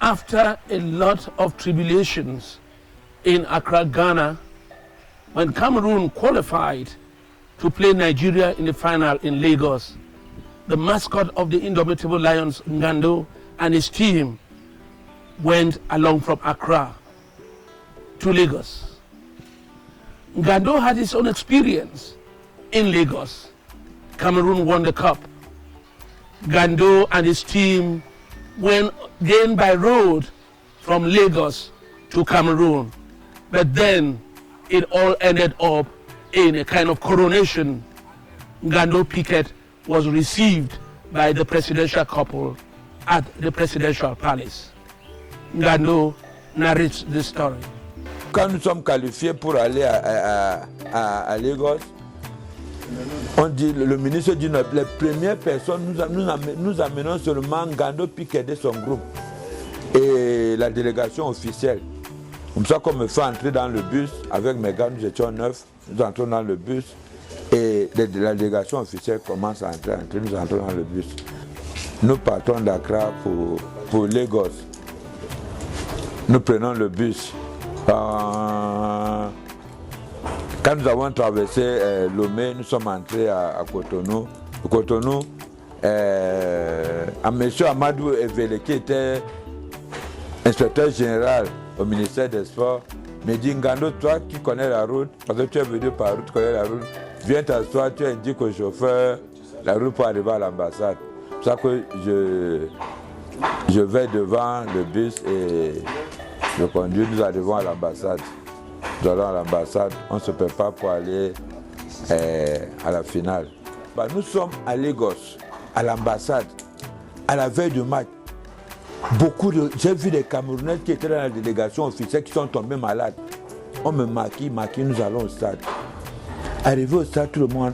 After a lot of tribulations in Accra, Ghana, when Cameroon qualified to play Nigeria in the final in Lagos, the mascot of the Indomitable Lions, Ngando, and his team went along from Accra to Lagos. Ngando had his own experience in Lagos. Cameroon won the cup. Ngando and his team went again by road from Lagos to Cameroon. But then it all ended up in a kind of coronation. Ngando Piquet was received by the presidential couple at the presidential palace. Ngando narrates this story. Quand nous sommes qualifiés pour aller à Lagos, on dit, le ministre dit, les premières personnes, nous amenons seulement Ngando Piquet de son groupe et la délégation officielle. Comme ça qu'on me fait entrer dans le bus, avec mes gars, nous étions 9, nous entrons dans le bus et la délégation officielle commence à entrer, nous entrons dans le bus. Nous partons d'Accra pour Lagos. Nous prenons le bus. Quand nous avons traversé Lomé, nous sommes entrés à Cotonou. Cotonou, M. Amadou Evele, qui était inspecteur général au ministère des Sports, me dit Ngando, toi qui connais la route, parce que tu es venu par route, tu connais la route, viens t'asseoir, tu indiques au chauffeur la route pour arriver à l'ambassade. C'est pour ça que je vais devant le bus et je conduis, nous arrivons à l'ambassade. Nous allons à l'ambassade, on se prépare pour aller à la finale. Nous sommes à Lagos, à l'ambassade, à la veille du match. J'ai vu des Camerounais qui étaient dans la délégation officielle qui sont tombés malades. On me maquille, nous allons au stade. Arrivé au stade, tout le monde,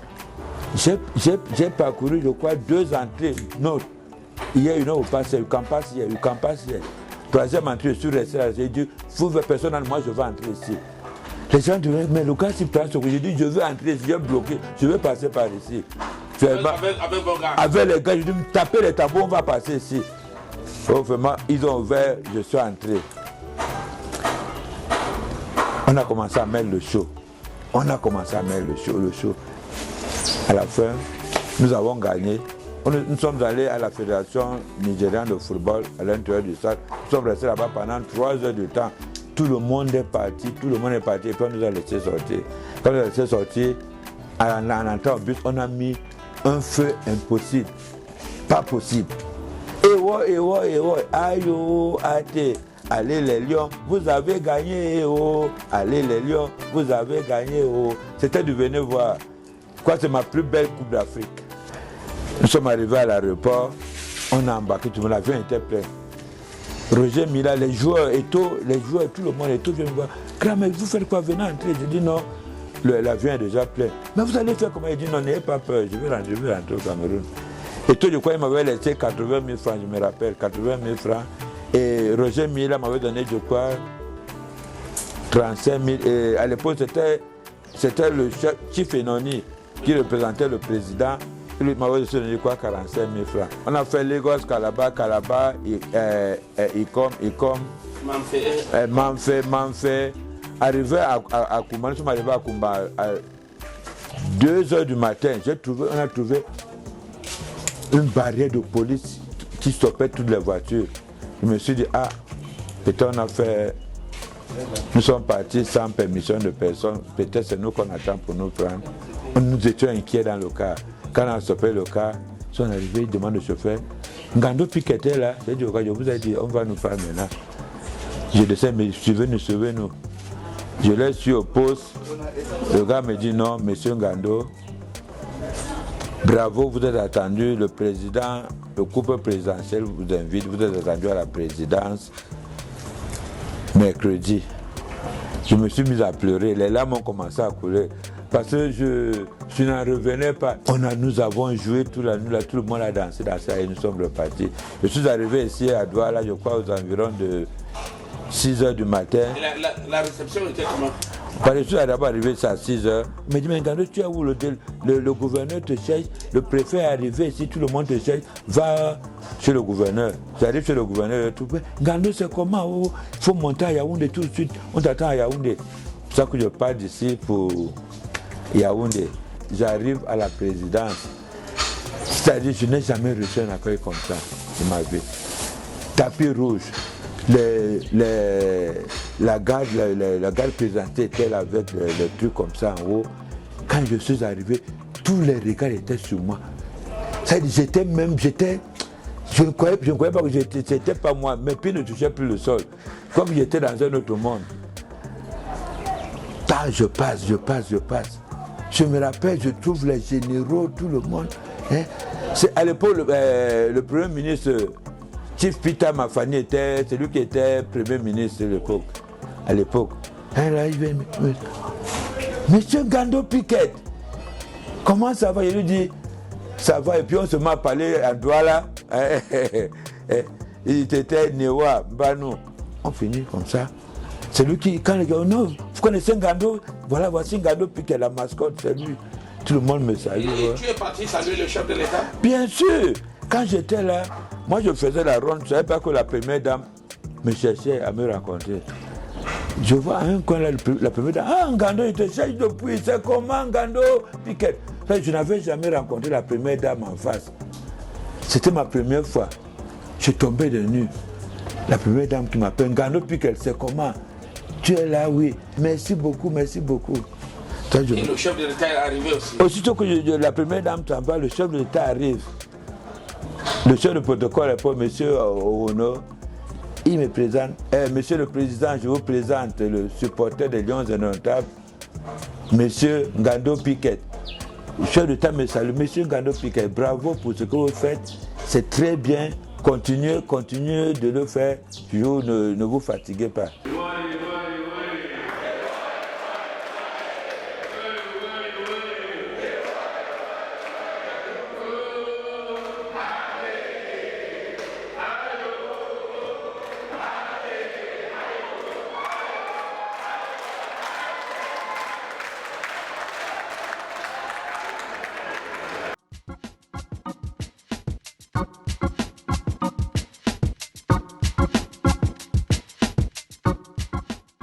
j'ai parcouru, je crois, 2 entrées. Non, hier, une heure, you can pass here. Troisième entrée, je suis resté là, j'ai dit, vous, personne, moi, je veux entrer ici. Les gens disaient, mais le gars, s'il prend ce que j'ai dit, je veux entrer ici, j'ai bloqué, je veux passer par ici. Avec vos gars. Avec les gars, je dis, tapez les tambours, on va passer ici. Oh, vraiment, ils ont ouvert, je suis entré. On a commencé à mettre le show. Le show. À la fin, nous avons gagné. Nous sommes allés à la Fédération nigériane de football à l'intérieur du stade. Nous sommes restés là-bas pendant 3 heures de temps. Tout le monde est parti, et puis on nous a laissé sortir. Quand on nous a laissé sortir, en entrant au bus, on a mis un feu impossible. Pas possible. Aïe, allez les Lions, vous avez gagné, allez les Lions, vous avez gagné, C'était du venez voir. C'est ma plus belle Coupe d'Afrique. Nous sommes arrivés à l'aéroport, on a embarqué, tout le monde, l'avion était plein. Roger Mila, les joueurs, tout le monde, vient me voir. Mais vous faites quoi, venez entrer? Je dis non, l'avion est déjà plein. Mais vous allez faire comment? Il dit non, n'ayez pas peur, je vais rentrer au Cameroun. Et tout, je crois qu'il m'avait laissé 80 000 francs, je me rappelle, 80 000 francs. Et Roger Mila m'avait donné, je crois, 35 000. Et à l'époque, c'était le Chief Enoni qui représentait le président. Il m'avait donné, quoi, 45 000 francs. On a fait Lagos, Calabar, Icom, Manfé. Arrivé à Koumba, nous sommes arrivés à Koumba à 2 heures du matin. On a trouvé une barrière de police qui stoppait toutes les voitures. Je me suis dit, peut-être nous sommes partis sans permission de personne, peut-être c'est nous qu'on attend pour nous prendre. Nous étions inquiets dans le car. Quand on a stoppé le car, ils sont arrivés, ils demandent au chauffeur, Ngando Piquet était là, je vous ai dit, on va nous prendre maintenant. Je descends, mais suivez-nous. Je laisse sur au poste, le gars me dit non, monsieur Ngando, bravo, vous êtes attendu, le président, le couple présidentiel vous invite, vous êtes attendu à la présidence mercredi. Je me suis mis à pleurer, les larmes ont commencé à couler parce que je n'en revenais pas. Nous avons joué toute la nuit, tout le monde a dansé et nous sommes repartis. Je suis arrivé ici à Douala, je crois aux environs de 6 heures du matin. Et la réception était comment? Parce que je suis d'abord arrivé à 6h. Il m'a dit, mais Ngando, tu es où le gouverneur te cherche, le préfet est arrivé, si tout le monde te cherche, va chez le gouverneur. J'arrive chez le gouverneur, tout. Ngando, c'est comment? Il faut monter à Yaoundé tout de suite. On t'attend à Yaoundé. C'est pour ça que je pars d'ici pour Yaoundé. J'arrive à la présidence. C'est-à-dire, je n'ai jamais reçu un accueil comme ça de ma vie. Tapis rouge. La garde présentée était là avec les trucs comme ça en haut. Quand je suis arrivé, tous les regards étaient sur moi. C'est-à-dire, je ne croyais pas que c'était pas moi. Mes pieds ne touchaient plus le sol. Comme j'étais dans un autre monde. Je passe. Je me rappelle, je trouve les généraux, tout le monde. Hein? À l'époque, le premier ministre, Chief Peter Mafani, était celui qui était premier ministre à l'époque. Là, il vient, Monsieur Ngando Piquet, comment ça va? Il lui dit, ça va. Et puis on se met à parler en Douala. Il était Newa, Mbano. On finit comme ça. C'est lui qui, quand les gars, non, vous connaissez Ngando? Voilà, voici Ngando Piquet, la mascotte, c'est lui. Tout le monde me salue. Et tu es parti saluer le chef de l'État? Bien sûr. Quand j'étais là, moi je faisais la ronde. Je ne savais pas que la première dame me cherchait à me rencontrer. Je vois un coin là, la première dame. Ah, Ngando, il te cherche depuis. C'est comment Ngando Piquet? Je n'avais jamais rencontré la première dame en face. C'était ma première fois. Je tombais de nu. La première dame qui m'appelle Ngando Piquet, c'est comment? Tu es là, oui. Merci beaucoup. Et le chef de l'État est arrivé aussi. Aussitôt que la première dame s'en va, le chef de l'État arrive. Le chef de protocole est pour M. Owono. Il me présente. Monsieur le Président, je vous présente le supporter des Lions Indomptables, M. Ngando Piquet. Le chef de l'État me salue. M. Ngando Piquet, bravo pour ce que vous faites. C'est très bien. Continuez de le faire. Toujours ne vous fatiguez pas.